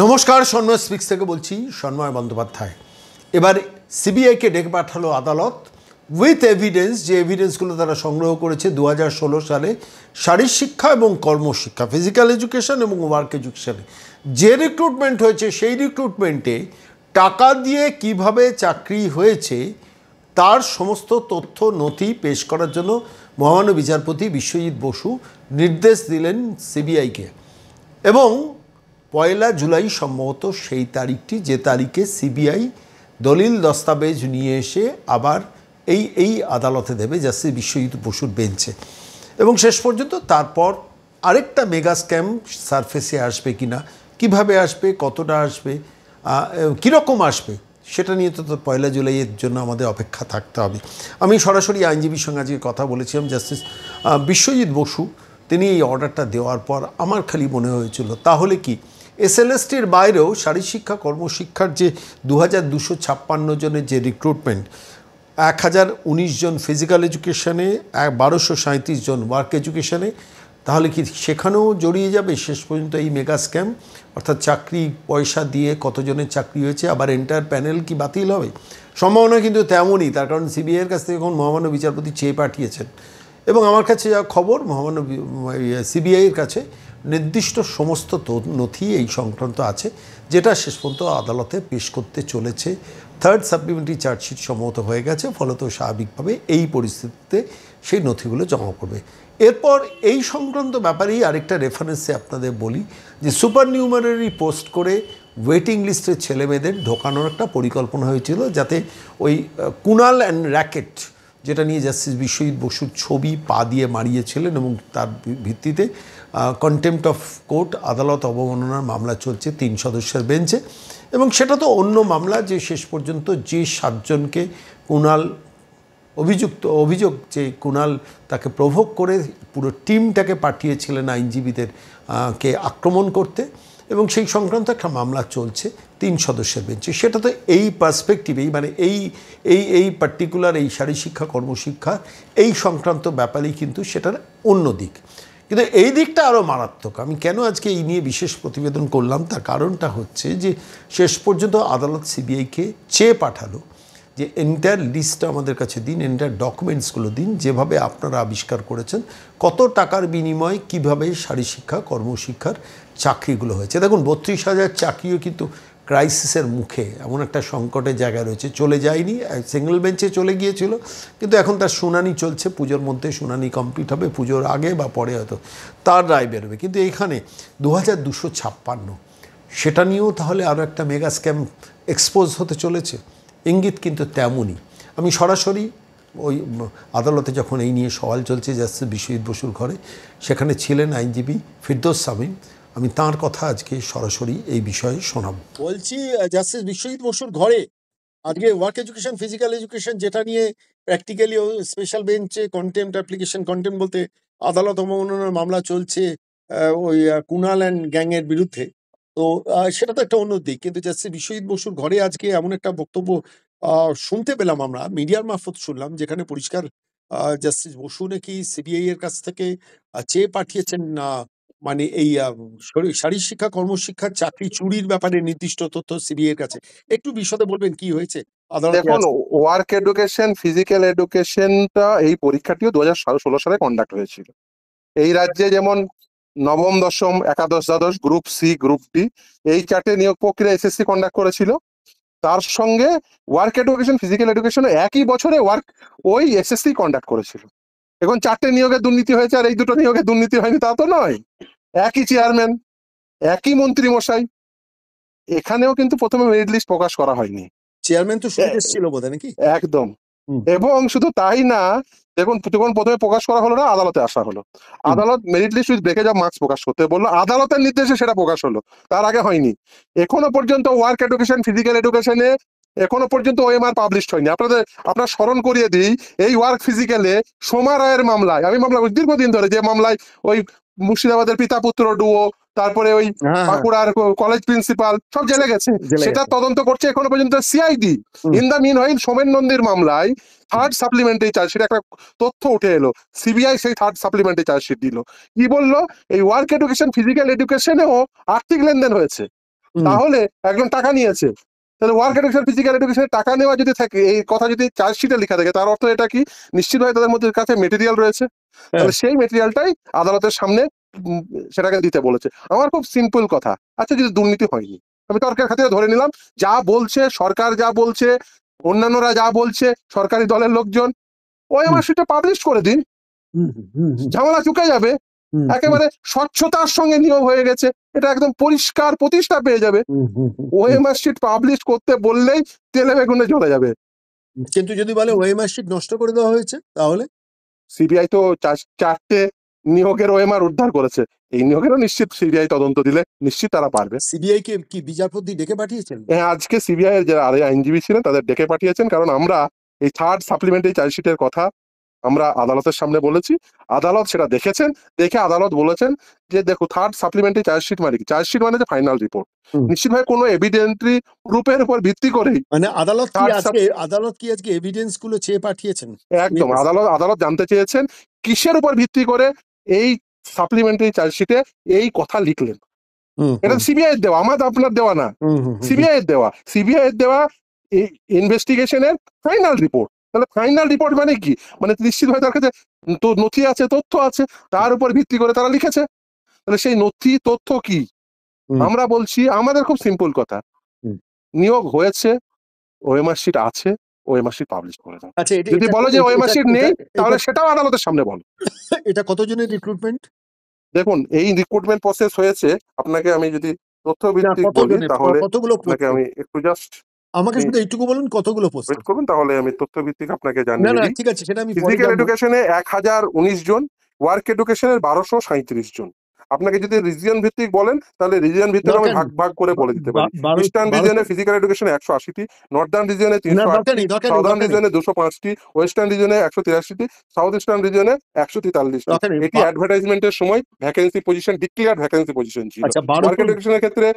নমস্কার, সন্ময় স্পিক্স থেকে বলছি, সন্ময় বন্দ্যোপাধ্যায়। এবার সিবিআইকে ডেকে পাঠালো আদালত উইথ এভিডেন্স, যে এভিডেন্সগুলো তারা সংগ্রহ করেছে 2016 সালে শারীর শিক্ষা এবং কর্মশিক্ষা, ফিজিক্যাল এডুকেশন এবং ওয়ার্ক এডুকেশনে যে রিক্রুটমেন্ট হয়েছে, সেই রিক্রুটমেন্টে টাকা দিয়ে কিভাবে চাকরি হয়েছে তার সমস্ত তথ্য নথি পেশ করার জন্য মহামান্য বিচারপতি বিশ্বজিৎ বসু নির্দেশ দিলেন সিবিআইকে। এবং 1 জুলাই সম্ভবত সেই তারিখটি, যে তারিখে সিবিআই দলিল দস্তাবেজ নিয়ে এসে আবার এই আদালতে দেবে, জাস্টিস বিশ্বজিৎ বসুর বেঞ্চে। এবং শেষ পর্যন্ত তারপর আরেকটা মেগা স্ক্যাম সারফেসে আসবে কিনা, কিভাবে আসবে, কতটা আসবে, কীরকম আসবে, সেটা নিয়ে তো 1 জুলাইয়ের জন্য আমাদের অপেক্ষা থাকতে হবে। আমি সরাসরি আইনজীবীর সঙ্গে আজকে কথা বলেছিলাম। জাস্টিস বিশ্বজিৎ বসু তিনি এই অর্ডারটা দেওয়ার পর আমার খালি মনে হয়েছিল, তাহলে কি এসএলএসটির বাইরেও শারীর শিক্ষা কর্মশিক্ষার যে 2256 জনের যে রিক্রুটমেন্ট, 1019 জন ফিজিক্যাল এডুকেশনে, 1237 জন ওয়ার্ক এডুকেশনে, তাহলে কি সেখানেও জড়িয়ে যাবে শেষ পর্যন্ত এই মেগা স্ক্যাম? অর্থাৎ চাকরি পয়সা দিয়ে কতজনের চাকরি হয়েছে, আবার এন্টার প্যানেল কি বাতিল হবে? সম্ভাবনা কিন্তু তেমনই, তার কারণ সিবিআইয়ের কাছ থেকে এখন মহামান্য বিচারপতি চেয়ে পাঠিয়েছেন। এবং আমার কাছে যা খবর, মহামান্য সিবিআইয়ের কাছে নির্দিষ্ট সমস্ত নথি এই সংক্রান্ত আছে, যেটা শেষ পর্যন্ত আদালতে পেশ করতে চলেছে। 3rd সাপ্লিমেন্টারি চার্জশিট সম্মত হয়ে গেছে, ফলত স্বাভাবিকভাবে এই পরিস্থিতিতে সেই নথিগুলো জমা পড়বে। এরপর এই সংক্রান্ত ব্যাপারেই আরেকটা রেফারেন্সে আপনাদের বলি যে সুপার নিউমারারি পোস্ট করে ওয়েটিং লিস্টের ছেলেমেয়েদের ঢোকানোর একটা পরিকল্পনা হয়েছিল, যাতে ওই কুনাল অ্যান্ড র্যাকেট, যেটা নিয়ে জাস্টিস বিশ্বজিৎ বসুর ছবি পা দিয়ে মারিয়েছিলেন, এবং তার ভিত্তিতে কন্টেম্পট অফ কোর্ট আদালত অবমাননার মামলা চলছে 3 সদস্যের বেঞ্চে। এবং সেটা তো অন্য মামলা, যে শেষ পর্যন্ত যে 7 জনকে কুনাল অভিযোগ যে কুনাল তাকে প্রভোগ করে পুরো টিমটাকে পাঠিয়েছিলেন আইনজীবীদের কে আক্রমণ করতে, এবং সেই সংক্রান্ত একটা মামলা চলছে 3 সদস্যের বেঞ্চে। সেটা তো এই পার্সপেক্টিভেই, মানে এই পার্টিকুলার এই শারীর শিক্ষা কর্মশিক্ষা এই সংক্রান্ত ব্যাপারেই কিন্তু সেটার অন্য দিক। কিন্তু এই দিকটা আরও মারাত্মক। আমি কেন আজকে এই নিয়ে বিশেষ প্রতিবেদন করলাম, তার কারণটা হচ্ছে যে শেষ পর্যন্ত আদালত সিবিআইকে চেয়ে পাঠালো যে এন্টায়ার লিস্টটা আমাদের কাছে দিন, এন্টায়ার ডকুমেন্টসগুলো দিন, যেভাবে আপনারা আবিষ্কার করেছেন কত টাকার বিনিময়ে কীভাবে শারীর শিক্ষা কর্মশিক্ষার চাকরিগুলো হয়েছে। দেখুন, 32,000 চাকরিও কিন্তু ক্রাইসিসের মুখে, এমন একটা সংকটের জায়গায় রয়েছে। চলে যায়নি, সিঙ্গেল বেঞ্চে চলে গিয়েছিল, কিন্তু এখন তার শুনানি চলছে। পুজোর মধ্যে শুনানি কমপ্লিট হবে, পুজোর আগে বা পরে হয়তো তার রায় বেরোবে। কিন্তু এইখানে 2256, সেটা নিয়েও তাহলে আরও একটা মেগা স্ক্যাম এক্সপোজ হতে চলেছে, ইঙ্গিত কিন্তু তেমনই। আমি সরাসরি ওই আদালতে যখন এই নিয়ে সওয়াল চলছে জাস্টিস বিশ্বজিৎ বসুর ঘরে, সেখানে ছিলেন আইনজীবী ফিরদৌস শামীম। আমি তাঁর কথা আজকে সরাসরি এই বিষয়ে শোনাব। বলছি, জাস্টিস বিশ্বজিৎ বসুর ঘরে আজকে ওয়ার্ক এডুকেশন, ফিজিক্যাল এডুকেশন, যেটা নিয়ে প্র্যাকটিক্যালি স্পেশাল বেঞ্চে কন্টেম্পট অ্যাপ্লিকেশন, কন্টেম্পট বলতে আদালত অবমাননার মামলা চলছে ওই কুনাল অ্যান্ড গ্যাংয়ের বিরুদ্ধে। তো সেটা তো একটা অন্য দিক, কিন্তু জাস্টিস বিশ্বজিৎ বসুর ঘরে আজকে এমন একটা বক্তব্য শুনতে পেলাম, আমরা মিডিয়ার মারফত শুনলাম, যেখানে পরিষ্কার জাস্টিস বসু নাকি সিবিআই এর কাছ থেকে চেয়ে পাঠিয়েছেন মানে এই শারীর শিক্ষা কর্মশিক্ষার চাকরি চুরির ব্যাপারে নির্দিষ্ট তথ্য সিবিআই এর কাছে। একটু বিশদে বলবেন কি হয়েছে আদালতে? দেখুন, ওয়ার্ক এডুকেশন, ফিজিক্যাল এডুকেশনটা এই পরীক্ষাটিও 2016 সালে কন্ডাক্ট হয়েছিল। এই রাজ্যে যেমন নবম, দশম, একাদশ, দ্বাদশ, গ্রুপ সি, গ্রুপ ডি, এই 4টে নিয়োগ প্রক্রিয়া এসএসসি কন্ডাক্ট করেছিল। তার সঙ্গে ওয়ার্ক এডুকেশন, ফিজিক্যাল এডুকেশন একই বছরে ওই এসএসসি কন্ডাক্ট করেছিল। এখন 4টে নিয়োগে দুর্নীতি হয়েছে, আর এই 2টো নিয়োগে দুর্নীতি হয়নি তা তো নয়। একই চেয়ারম্যান, একই মন্ত্রী মশাই। এখানেও কিন্তু প্রথমে মেরিট লিস্ট প্রকাশ করা হয়নি। চেয়ারম্যান তো শুরুতে ছিল বোধহয় নাকি? একদম। এবং শুধু তাই না, দেখুন, যখন প্রথমে প্রকাশ করা হলো না, আদালতে আসা হলো। আদালত merit list with breakage of marks প্রকাশ করতে বললো, আদালতের নির্দেশে সেটা প্রকাশ হলো, তার আগে হয়নি। এখনো পর্যন্ত ওয়ার্ক এডুকেশন, ফিজিক্যাল এডুকেশনে এখনো পর্যন্ত ওএমআর পাবলিশড হয়নি। আপনার স্মরণ করিয়ে দিই, এই ওয়ার্ক ফিজিক্যালে সোমা রায়ের মামলায়, আমি মামলা দীর্ঘদিন ধরে, যে মামলায় ওই মুর্শিদাবাদের পিতা পুত্র ডুও, তারপরে ওই বাঁকুড়ার কলেজ প্রিন্সিপাল সব জেলে গেছে, সেটা তদন্ত করছে এখনো পর্যন্ত CID. In the meanwhile Somen নন্দীর মামলায় 3rd সাপ্লিমেন্টারি চার্জশিট একটা তথ্য উঠে এলো, সিবিআই সেই 3rd সাপ্লিমেন্টারি চার্জশিট দিল। কি বললো? এই ওয়ার্ক এডুকেশন, ফিজিক্যাল এডুকেশনেও আর্থিক লেনদেন হয়েছে। তাহলে একজন টাকা নিয়েছে, তাহলে ওয়ার্ক এডুকেশন ফিজিক্যাল এডুকেশনের টাকা নেওয়া যদি থাকে, এই কথা যদি চার্জশিটে লেখা থাকে, তার অর্থ এটা কি নিশ্চিতভাবে তাদের মধ্যে কাছে মেটেরিয়াল রয়েছে, তাহলে সেই মেটেরিয়ালটাই আদালতের সামনে উম, সেটাকে দিতে বলেছে। আমার খুব সিম্পল কথা, আচ্ছা যদি দুর্নীতি হয়নি, আমি তর্কের খাতিরে ধরে নিলাম যা বলছে সরকার, যা বলছে অন্যান্যরা, যা বলছে সরকারি দলের লোকজন, ওএমআর শিটটা পাবলিশ করে দিন, ঝামেলা চুকে যাবে, একেবারে স্বচ্ছতার সঙ্গে নিয়োগ হয়ে গেছে, এটা একদম পরিষ্কার প্রতিষ্ঠা পেয়ে যাবে। ওএমআর শিট পাবলিশ করতে বললেই তেলে বেগুনে চলে যাবে। কিন্তু যদি বলে ওএমআর শিট নষ্ট করে দেওয়া হয়েছে, তাহলে সিবিআই তো চারটে নিয়োগের ওএমআর উদ্ধার করেছে, এই নিয়োগেরও নিশ্চিত সিবিআই তদন্ত দিলে নিশ্চিত তারা পারবে। সিবিআই কে কি বিচারপতি ডেকে পাঠিয়েছেন? হ্যাঁ, আজকে সিবিআই এর যারা আইনজীবী ছিলেন তাদের ডেকে পাঠিয়েছেন, কারণ আমরা এই থার্ড সাপ্লিমেন্টারি চার্জশিটের কথা আমরা আদালতের সামনে বলেছি, আদালত সেটা দেখেছেন, দেখে আদালত বলেছেন যে দেখো থার্ড সাপ্লিমেন্টারি চার্জশিট মানে কি, চার্জশিট মানে যে ফাইনাল রিপোর্ট, নিশ্চিতভাবে কোনো এভিডেন্টরি প্রুফের উপর ভিত্তি করেই মানে আদালত কি আজকে এভিডেন্স গুলো চেয়ে পাঠিয়েছেন? একদম আদালত জানতে চেয়েছেন কিসের উপর ভিত্তি করে এই সাপ্লিমেন্টারি চার্জশিটে এই কথা লিখলেন। এটা সিবিআই এর দেওয়া, আমার আপনার দেওয়া না, সিবিআই এর দেওয়া, সিবিআই এর দেওয়া ইনভেস্টিগেশনের ফাইনাল রিপোর্ট। তাহলে ফাইনাল রিপোর্ট মানে কি, মানে নিশ্চিতভাবে তার কাছে তো নথি আছে, তথ্য আছে, তার উপর ভিত্তি করে তারা লিখেছে। তাহলে সেই নথি তথ্য কি? আমরা বলছি আমাদের খুব সিম্পল কথা, নিয়োগ হয়েছে, ওএমআর শিট আছে, ওএমআর শিট পাবলিশ করে দাও। আচ্ছা, যদি বলো যে ওএমআর শিট নেই, তাহলে সেটাও আদালতের সামনে বলো। এটা কতজনের রিক্রুটমেন্ট? দেখুন, এই রিক্রুটমেন্ট প্রসেস হয়েছে, আপনাকে আমি যদি তথ্য ভিত্তিক বলি তাহলে আপনাকে আমি একটু জাস্ট আমাকে শুধু এইটুকু বলুন কতগুলো পোস্ট ওয়েট করবেন, তাহলে আমি তথ্য ভিত্তিক আপনাকে না জানিয়ে না দিই। ঠিক আছে, সেটা আমি ফিজিক্যাল এডুকেশনে 1019 জন, ওয়ার্ক এডুকেশনের 1237 জন। আপনাকে যদি রিজিয়ন ভিত্তিক বলেন তাহলে রিজিয়ন ভিত্তিক আমি ভাগ ভাগ করে বলে দিতে পারি। ইস্টার্ন রিজিয়নে ফিজিক্যাল এডুকেশনে 180টি, নর্দার্ন রিজিয়নে 308টি, সাউদার্ন রিজিয়নে 205টি, ওয়েস্টার্ন রিজিয়নে 183টি, সাউথ ইস্টার্ন রিজিয়নে 143টি। এটি অ্যাডভার্টাইজমেন্টের সময় vacancy position, declared vacancy position ছিল। ওয়ার্ক এডুকেশনের ক্ষেত্রে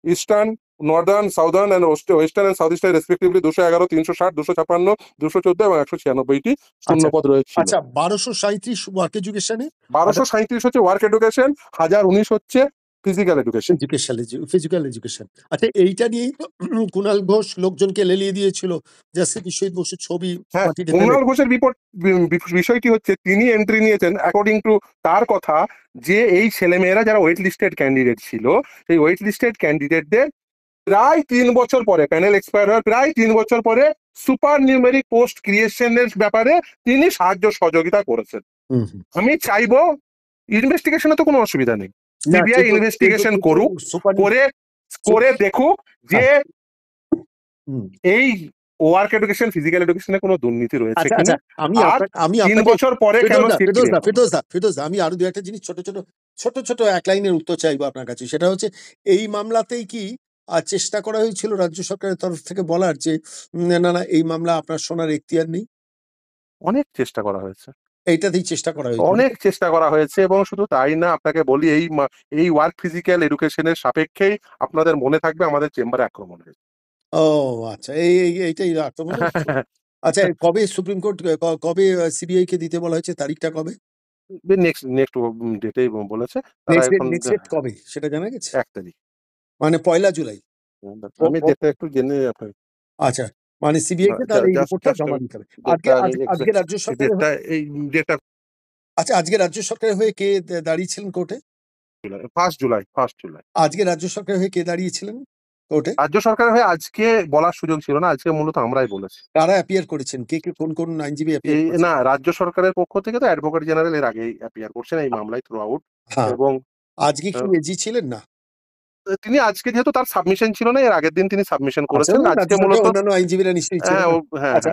eastern, northern, southern and western and south eastern respectively 211, 360, 256, 214 এবং 196টি শূন্যপদ রয়েছে। আচ্ছা, 1237 ওয়ার্ক এডুকেশনে, 1237 হচ্ছে ওয়ার্ক এডুকেশন, 1019 হচ্ছে ফিজিক্যাল এডুকেশন। Physical education. আচ্ছা, এইটা নিয়েই তো কুণাল ঘোষ লোকজনকে লেলিয়ে দিয়েছিল যে শহীদ বসুর ছবি। হ্যাঁ, কুণাল ঘোষের বিষয়টি হচ্ছে তিনি এন্ট্রি নিয়েছেন অ্যাকর্ডিং টু তার কথা, যে এই ছেলেমেয়েরা যারা ওয়েট লিস্টেড ক্যান্ডিডেট ছিল, সেই ওয়েট লিস্টেড ক্যান্ডিডেটদের প্রায় 3 বছর পরে, প্যানেল এক্সপায়ার হওয়ার প্রায় 3 বছর পরে সুপার নিউমেরিক পোস্ট ক্রিয়েশনের ব্যাপারে তিনি সাহায্য সহযোগিতা করেছেন। আমি চাইবো ইনভেস্টিগেশনে তো কোনো অসুবিধা নেই, সিবিআই ইনভেস্টিগেশন করুক, করে দেখুক যে এই ওয়ার্ক এডুকেশন ফিজিক্যাল এডুকেশনে কোনো দুর্নীতি রয়েছে কিনা। আমি 3 বছর পরে কেন ফিরোজদা, আমি আরো দু একটা জিনিস ছোট ছোট এক লাইনের উত্তর চাইবো আপনার কাছে। সেটা হচ্ছে, এই মামলাতেই কি চেষ্টা করা হয়েছিল রাজ্য সরকারের তরফ থেকে বলার যে না এই মামলা আপনার শোনার এখতিয়ার নেই? অনেক চেষ্টা করা হয়েছে, এইটাতেই চেষ্টা করা হয়েছে, অনেক চেষ্টা করা হয়েছে। এবং শুধু তাই না, আপনাকে বলি এই ওয়ার্ক ফিজিক্যাল এডুকেশনের সাপেক্ষেই আপনাদের মনে থাকবে আমাদের চেম্বারে আক্রমণ হয়েছে। ও আচ্ছা, এইটাই আক্রমণ। আচ্ছা, কবে সুপ্রিম কোর্ট, কবে সিবিআই কে দিতে বলা হয়েছে, তারিখটা কবে? নেক্সট ডেটেই বলেছে তারা। এখন কবে সেটা জানা গেছে? 1 তারিখ, মানে 1 জুলাই। আমি ডেটটা একটু জেনে আপনাকে। আচ্ছা, মানে সিবিআই কে তার এই রিপোর্টটা জমা দিতে হবে। আজকে রাজ্য সরকারের, এই ডেটটা, আচ্ছা, আজকে রাজ্য সরকারের হয়ে কে দাঁড়িয়েছিলেন কোর্টে? 1 জুলাই। আজকে রাজ্য সরকারের হয়ে কে দাঁড়িয়েছিলেন কোর্টে? রাজ্য সরকারের হয়ে আজকে বলার সুযোগ ছিল না, আজকে মূলত আমরাই বলেছি। কারা অ্যাপিয়ার করেছেন, কে কোন আইনজীবী অ্যাপিয়ার করেছেন? না, রাজ্য সরকারের পক্ষ থেকে তো অ্যাডভোকেট জেনারেল এর আগেই অ্যাপিয়ার করছেন এই মামলায় থ্রু আউট। এবং আজকে কি এজি ছিলেন না? তিনি আজকে যেহেতু তার সাবমিশন ছিল না, এর আগের দিন তিনি সাবমিশন করেছেন। আজকে মূলত অন্যান্য আইনজীবীরা নিশ্চয়ই ছিলেন। আচ্ছা,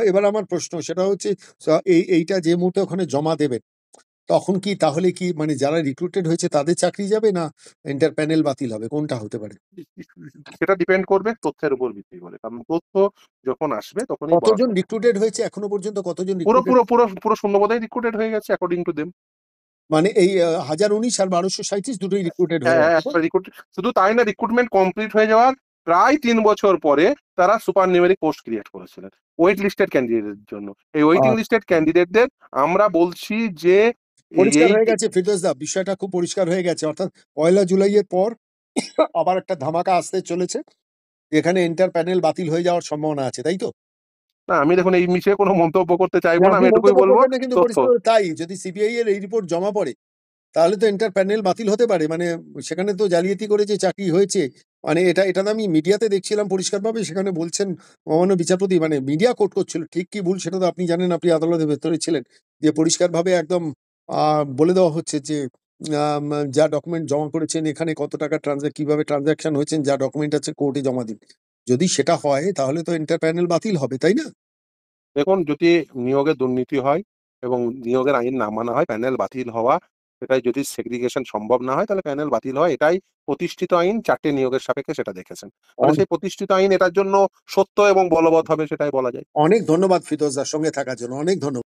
এবার আমার প্রশ্ন সেটা হচ্ছে, এইটা যে মুহূর্তে ওখানে জমা দেবেন, তখন কি তাহলে কি মানে যারা রিক্রুটেড হয়েছে তাদের চাকরি যাবে, না এন্টার প্যানেল বাতিল হবে, কোনটা হতে পারে? সেটা ডিপেন্ড করবে তথ্যের উপর ভিত্তি করে, কারণ তথ্য যখন আসবে তখনই। কতজন রিক্রুটেড হয়েছে এখনো পর্যন্ত? কতজন পুরো শূন্যপদেই রিক্রুটেড হয়ে গেছে অ্যাকর্ডিং টু দেম। মানে এই 1019 আর 1237 দুটোই রিক্রুটেড হয়ে গেছে। শুধু তাই না, রিক্রুটমেন্ট কমপ্লিট হয়ে যাওয়ার প্রায় 3 বছর পরে তারা সুপার নিউমেরিক পোস্ট ক্রিয়েট করেছিলেন ওয়েট লিস্টেড ক্যান্ডিডেটের জন্য। এই ওয়েটিং লিস্টেড ক্যান্ডিডেটদের আমরা বলছি যে পরিষ্কার হয়ে গেছে ফিরদৌস দা, বিষয়টা খুব পরিষ্কার হয়ে গেছে। অর্থাৎ 1 জুলাইয়ের পর আবার একটা ধামাকা আসতে চলেছে, যেখানে এন্টার প্যানেল বাতিল হয়ে যাওয়ার সম্ভাবনা আছে, তাই তো? না, আমি দেখুন এই বিষয়ে কোনো মন্তব্য করতে চাইবো না, আপনি আমি এটুকুই মন্তব্য বলবো করবেন না, কিন্তু তথ্য। পরিষ্কার তাই। যদি সিবিআই এর এই রিপোর্ট জমা পড়ে, তাহলে তো এন্টার প্যানেল বাতিল হতে পারে। মানে সেখানে তো জালিয়াতি করে যে চাকরি হয়েছে, মানে এটা তো আমি মিডিয়াতে দেখছিলাম পরিষ্কারভাবে। সেখানে বলছেন মহামান্য বিচারপতি, মানে মিডিয়া কোট করছিল, ঠিক কি ভুল সেটা তো আপনি জানেন, আপনি আদালতের ভেতরে ছিলেন, যে পরিষ্কারভাবে একদম বলে দেওয়া হচ্ছে যে আম যা ডকুমেন্ট জমা করেছেন, এখানে কত টাকা কিভাবে ট্রান্সেকশন হয়েছেন, যা ডকুমেন্ট আছে কোর্টে জমা দিন। যদি সেটা হয় তাহলে তো এন্টার প্যানেল বাতিল হবে, তাই না? দেখুন, যদি নিয়োগে দুর্নীতি হয় এবং নিয়োগের আইন না মানা হয়, প্যানেল বাতিল হওয়া, সেটাই যদি সেগ্রিগেশন সম্ভব না হয়, তাহলে প্যানেল বাতিল হয়। এটাই প্রতিষ্ঠিত আইন, ৪ টে নিয়োগের সাপেক্ষে সেটা দেখেছেন। ফলে সেই প্রতিষ্ঠিত আইন এটার জন্য সত্য এবং বলবৎ হবে, সেটাই বলা যায়। অনেক ধন্যবাদ ফিরোজ দার সঙ্গে থাকার জন্য। অনেক ধন্যবাদ।